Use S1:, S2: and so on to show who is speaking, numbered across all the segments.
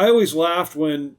S1: I always laughed when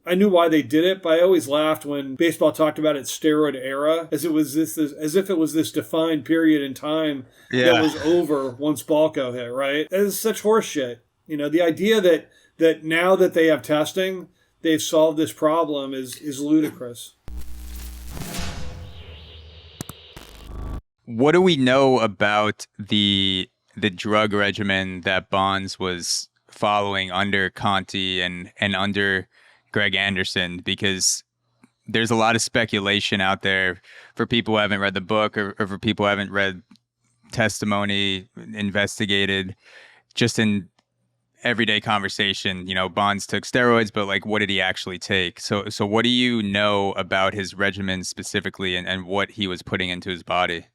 S1: I knew why they did it, but I always laughed when baseball talked about its steroid era, as if it was this defined period in time that was over once BALCO hit, right? That is such horseshit. The idea that now that they have testing, they've solved this problem is ludicrous.
S2: What do we know about the drug regimen that Bonds was following under Conte and under Greg Anderson? Because there's a lot of speculation out there for people who haven't read the book or for people who haven't read testimony, investigated, just in everyday conversation. Bonds took steroids, but like, what did he actually take? So what do you know about his regimen specifically and what he was putting into his body?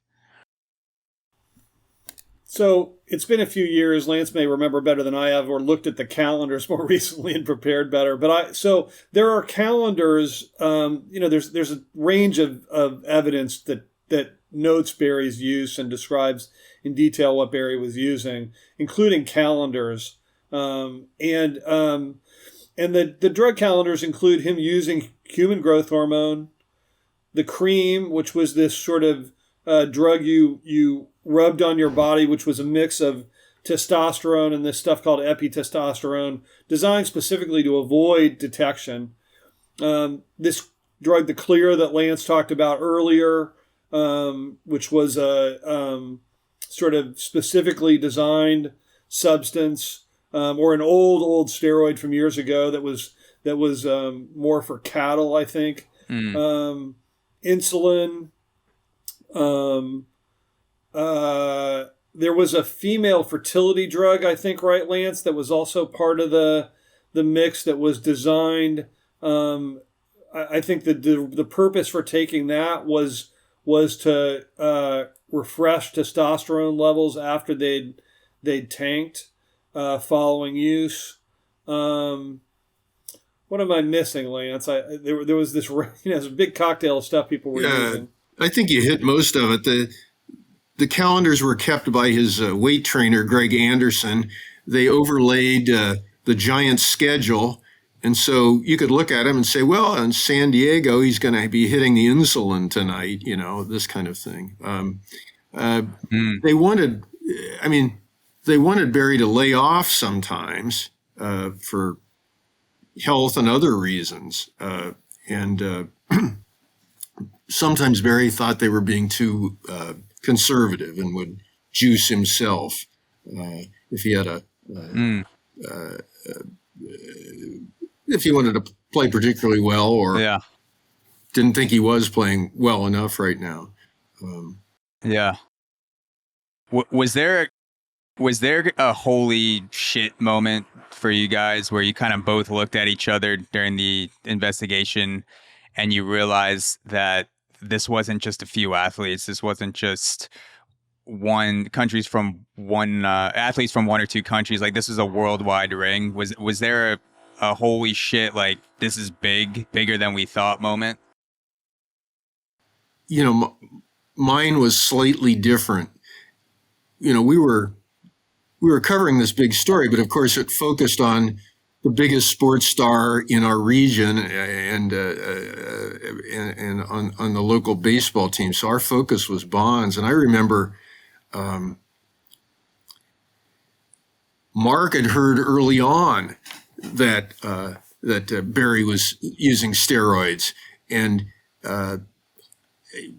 S1: So it's been a few years. Lance may remember better than I have, or looked at the calendars more recently and prepared better. So there are calendars. There's a range of evidence that notes Barry's use and describes in detail what Barry was using, including calendars. And the drug calendars include him using human growth hormone, the cream, which was this sort of drug you rubbed on your body, which was a mix of testosterone and this stuff called epitestosterone, designed specifically to avoid detection. This drug, the Clear, that Lance talked about earlier, which was a sort of specifically designed substance, or an old steroid from years ago that was more for cattle, I think. Insulin. There was a female fertility drug, I think, right, Lance, that was also part of the mix that was designed. I think that the purpose for taking that was to refresh testosterone levels after they'd tanked following use. What am I missing, Lance? There was this this big cocktail of stuff people were using.
S3: I think you hit most of it. The calendars were kept by his weight trainer, Greg Anderson. They overlaid the Giants' schedule. And so you could look at him and say, well, in San Diego, he's going to be hitting the insulin tonight, this kind of thing. They wanted Barry to lay off sometimes for health and other reasons. Sometimes Barry thought they were being too conservative and would juice himself if he had if he wanted to play particularly well or didn't think he was playing well enough right now.
S2: Was there a holy shit moment for you guys where you kind of both looked at each other during the investigation and you realized that this wasn't just a few athletes. This wasn't just athletes from one or two countries. Like, this is a worldwide ring. Was there a holy shit, like, this is bigger than we thought moment?
S3: Mine was slightly different. We were covering this big story, but of course it focused on the biggest sports star in our region and on the local baseball team. So our focus was Bonds. And I remember Mark had heard early on that Barry was using steroids, and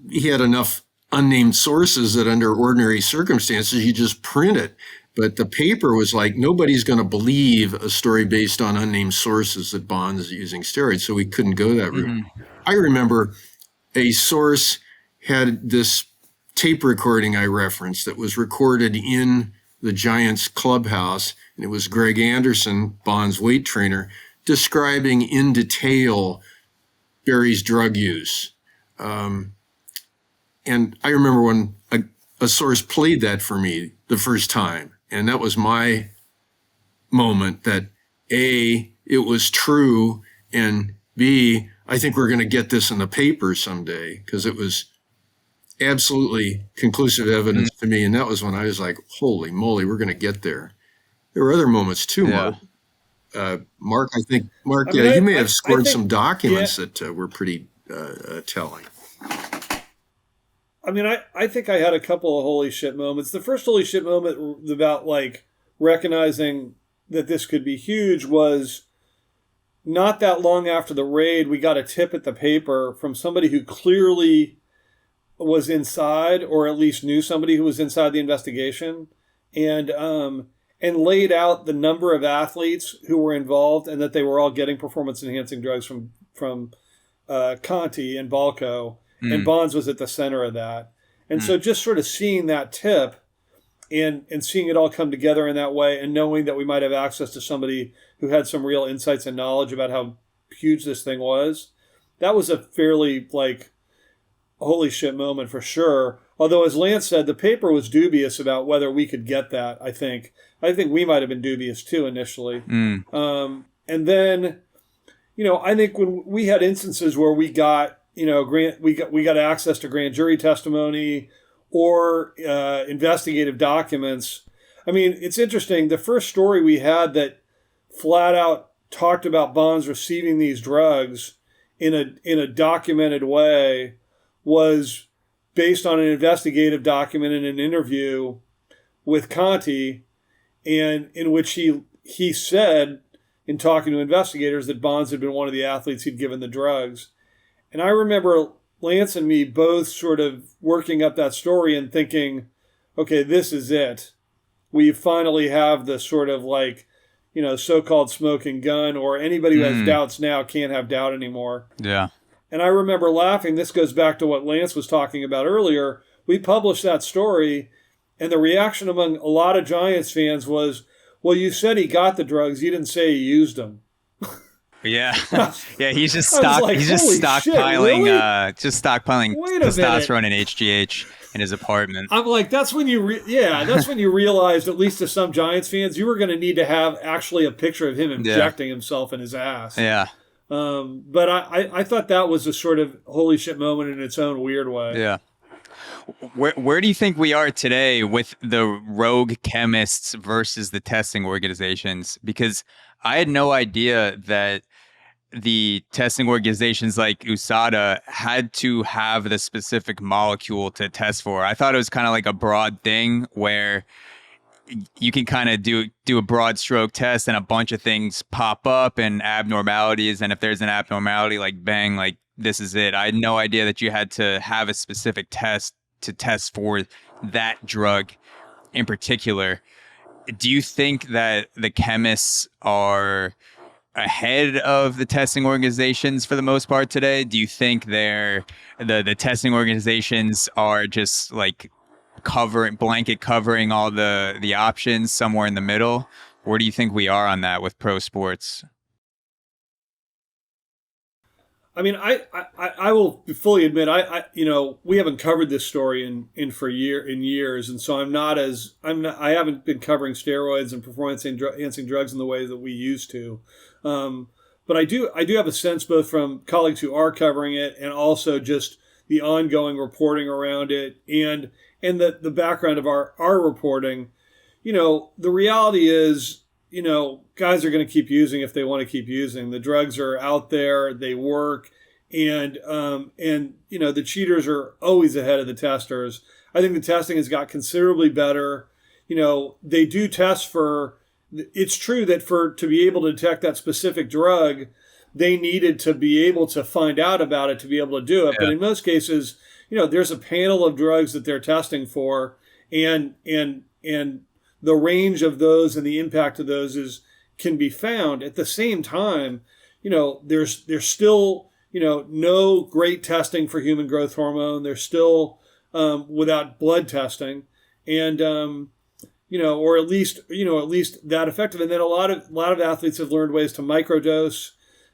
S3: he had enough unnamed sources that under ordinary circumstances you just print it. But the paper was like, nobody's going to believe a story based on unnamed sources that Bonds is using steroids, so we couldn't go that route. I remember a source had this tape recording I referenced that was recorded in the Giants clubhouse, and it was Greg Anderson, Bonds' weight trainer, describing in detail Barry's drug use. And I remember when a source played that for me the first time. And that was my moment that A, it was true, and B, I think we're going to get this in the paper someday, because it was absolutely conclusive evidence to me. And that was when I was like, holy moly, we're going to get there. There were other moments too, Mark. Mark, you may have scored some documents that were pretty telling.
S1: I mean, I think I had a couple of holy shit moments. The first holy shit moment about like recognizing that this could be huge was not that long after the raid. We got a tip at the paper from somebody who clearly was inside, or at least knew somebody who was inside the investigation, and laid out the number of athletes who were involved and that they were all getting performance-enhancing drugs from Conte and BALCO, and Bonds was at the center of that. And so just sort of seeing that tip and seeing it all come together in that way, and knowing that we might have access to somebody who had some real insights and knowledge about how huge this thing was, that was a fairly, like, holy shit moment for sure. Although, as Lance said, the paper was dubious about whether we could get that, I think. I think we might have been dubious too initially. And then, I think when we had instances where we got, we got access to grand jury testimony or investigative documents. I mean, it's interesting. The first story we had that flat out talked about Bonds receiving these drugs in a documented way was based on an investigative document in an interview with Conte, and in which he said, in talking to investigators, that Bonds had been one of the athletes he'd given the drugs. And I remember Lance and me both sort of working up that story and thinking, okay, this is it. We finally have the sort of like, so-called smoking gun, or anybody who has doubts now can't have doubt anymore.
S2: Yeah.
S1: And I remember laughing. This goes back to what Lance was talking about earlier. We published that story, and the reaction among a lot of Giants fans was, well, you said he got the drugs. You didn't say he used them.
S2: Yeah. Yeah, he's just stockpiling testosterone and HGH in his apartment.
S1: I'm like, that's when you realized, at least to some Giants fans, you were going to need to have actually a picture of him injecting himself in his ass.
S2: Yeah.
S1: But I thought that was a sort of holy shit moment in its own weird way.
S2: Yeah. Where do you think we are today with the rogue chemists versus the testing organizations? Because I had no idea that the testing organizations like USADA had to have the specific molecule to test for. I thought it was kind of like a broad thing where you can kind of do a broad stroke test and a bunch of things pop up and abnormalities. And if there's an abnormality, like bang, like this is it. I had no idea that you had to have a specific test to test for that drug in particular. Do you think that the chemists are ahead of the testing organizations for the most part today? Do you think the testing organizations are just like blanket covering all the options somewhere in the middle? Where do you think we are on that with pro sports?
S1: I mean, I will fully admit, we haven't covered this story in years, and so I haven't been covering steroids and performance-enhancing drugs in the way that we used to. But I do have a sense, both from colleagues who are covering it and also just the ongoing reporting around it and the background of our reporting. The reality is, guys are going to keep using if they want to keep using. The drugs are out there, they work, and the cheaters are always ahead of the testers. I think the testing has got considerably better. They do test for. It's true that to be able to detect that specific drug, they needed to be able to find out about it to be able to do it. Yeah. But in most cases, there's a panel of drugs that they're testing for, and the range of those and the impact of those can be found. At the same time, there's still, no great testing for human growth hormone. There's still without blood testing, and or at least that effective. And then a lot of athletes have learned ways to microdose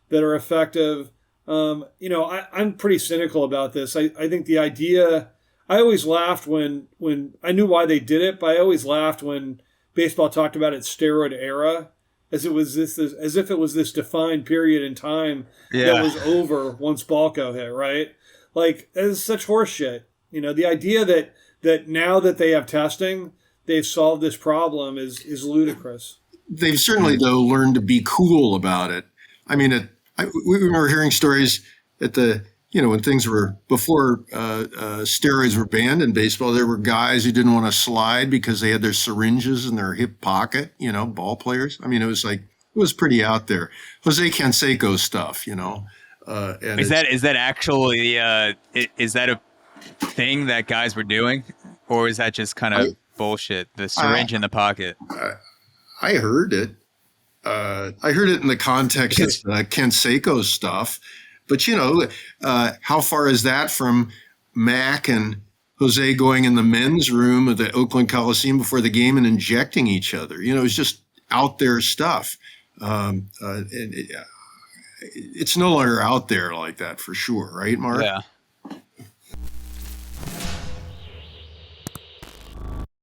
S1: that are effective. I'm pretty cynical about this. I think the idea. I always laughed when I knew why they did it, but I always laughed when baseball talked about its steroid era, as if it was this defined period in time that was over once BALCO hit, right? Like, it's such horseshit. The idea that now that they have testing, they've solved this problem is ludicrous.
S3: they've certainly, though, learned to be cool about it. I mean, we remember hearing stories at the, when things were before steroids were banned in baseball, there were guys who didn't want to slide because they had their syringes in their hip pocket, ball players. I mean, it was pretty out there. Jose Canseco stuff, And
S2: is that actually is that a thing that guys were doing, or is that just kind of bullshit? The syringe in the pocket.
S3: I heard it. I heard it in the context of Canseco stuff. But, how far is that from Mac and Jose going in the men's room of the Oakland Coliseum before the game and injecting each other? It was just out there stuff. It's no longer out there like that for sure. Right, Mark?
S2: Yeah.